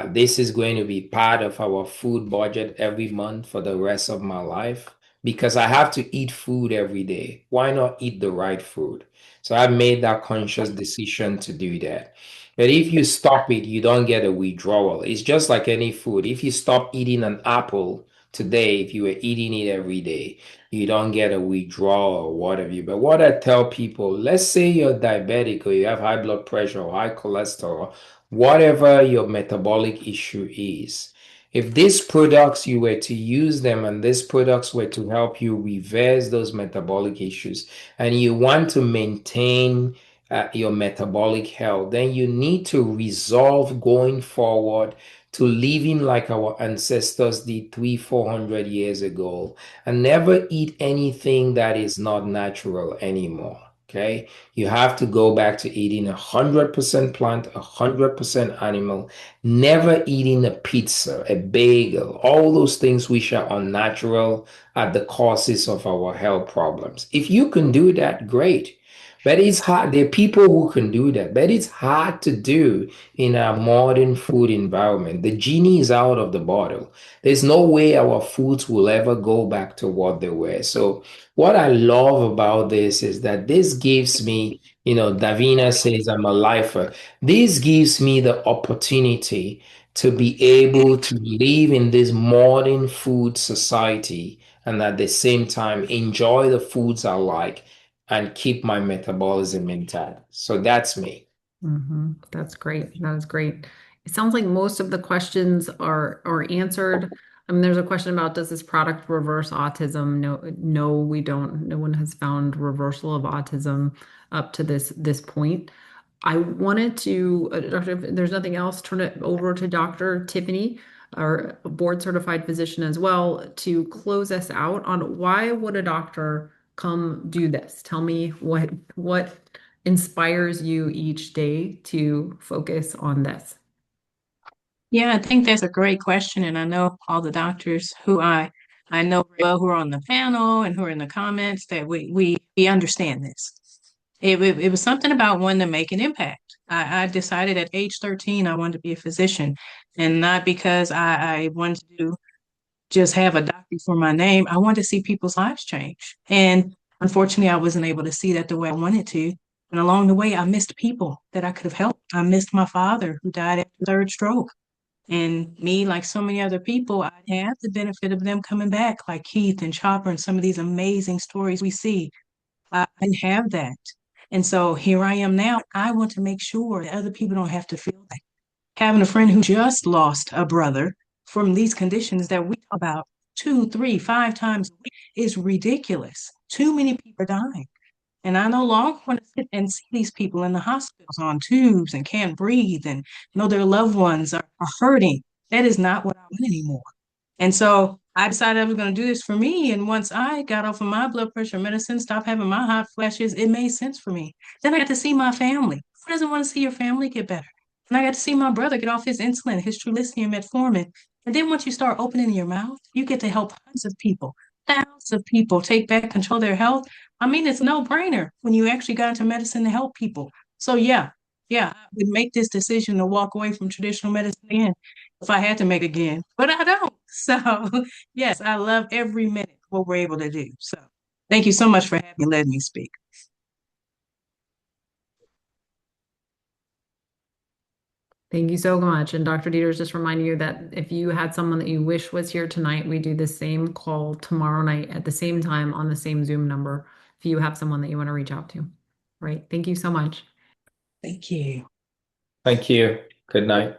this is going to be part of our food budget every month for the rest of my life because I have to eat food every day. Why not eat the right food? So I made that conscious decision to do that. But if you stop it, you don't get a withdrawal. It's just like any food. If you stop eating an apple today, if you were eating it every day, you don't get a withdrawal or whatever. But what I tell people, let's say you're diabetic or you have high blood pressure or high cholesterol, whatever your metabolic issue is. If these products, you were to use them and these products were to help you reverse those metabolic issues, and you want to maintain your metabolic health, then you need to resolve going forward to living like our ancestors did 300-400 years ago and never eat anything that is not natural anymore. Okay, you have to go back to eating 100% plant, 100% animal, never eating a pizza, a bagel, all those things which are unnatural are the causes of our health problems. If you can do that, great. But it's hard. There are people who can do that, but it's hard to do in our modern food environment. The genie is out of the bottle. There's no way our foods will ever go back to what they were. So what I love about this is that this gives me, Davina says I'm a lifer. This gives me the opportunity to be able to live in this modern food society and at the same time enjoy the foods I like and keep my metabolism intact. So that's me. That's great. That is great. It sounds like most of the questions are answered. There's a question about, does this product reverse autism? No, no, we don't. No one has found reversal of autism up to this point. I wanted to, Doctor, if there's nothing else, turn it over to Dr. Tiffany, our board certified physician as well, to close us out on why would a doctor come do this? Tell me what inspires you each day to focus on this? Yeah, I think that's a great question. And I know all the doctors who I know very well who are on the panel and who are in the comments that we understand this. It was something about wanting to make an impact. I decided at age 13 I wanted to be a physician, and not because I wanted to just have a doctor for my name. I wanted to see people's lives change. And unfortunately, I wasn't able to see that the way I wanted to. And along the way, I missed people that I could have helped. I missed my father who died after third stroke. And me, like so many other people, I had the benefit of them coming back, like Keith and Chopper and some of these amazing stories we see. I didn't have that. And so here I am now. I want to make sure that other people don't have to feel that. Having a friend who just lost a brother from these conditions that we talk about 2, 3, 5 times a week is ridiculous. Too many people are dying. And I no longer want to sit and see these people in the hospitals on tubes and can't breathe and know their loved ones are hurting. That is not what I want anymore. And so I decided I was going to do this for me. And once I got off of my blood pressure medicine, stopped having my hot flashes, it made sense for me. Then I got to see my family. Who doesn't want to see your family get better? And I got to see my brother get off his insulin, his Trulicity metformin. And then once you start opening your mouth, you get to help hundreds of people, thousands of people take back control of their health. I mean, it's a no-brainer when you actually got into medicine to help people. So yeah, I would make this decision to walk away from traditional medicine again if I had to make again, but I don't. So yes, I love every minute what we're able to do. So thank you so much for having me, letting me speak. Thank you so much. And Dr. Dieter is just reminding you that if you had someone that you wish was here tonight, we do the same call tomorrow night at the same time on the same Zoom number if you have someone that you want to reach out to. Right. Thank you so much. Thank you. Thank you. Good night.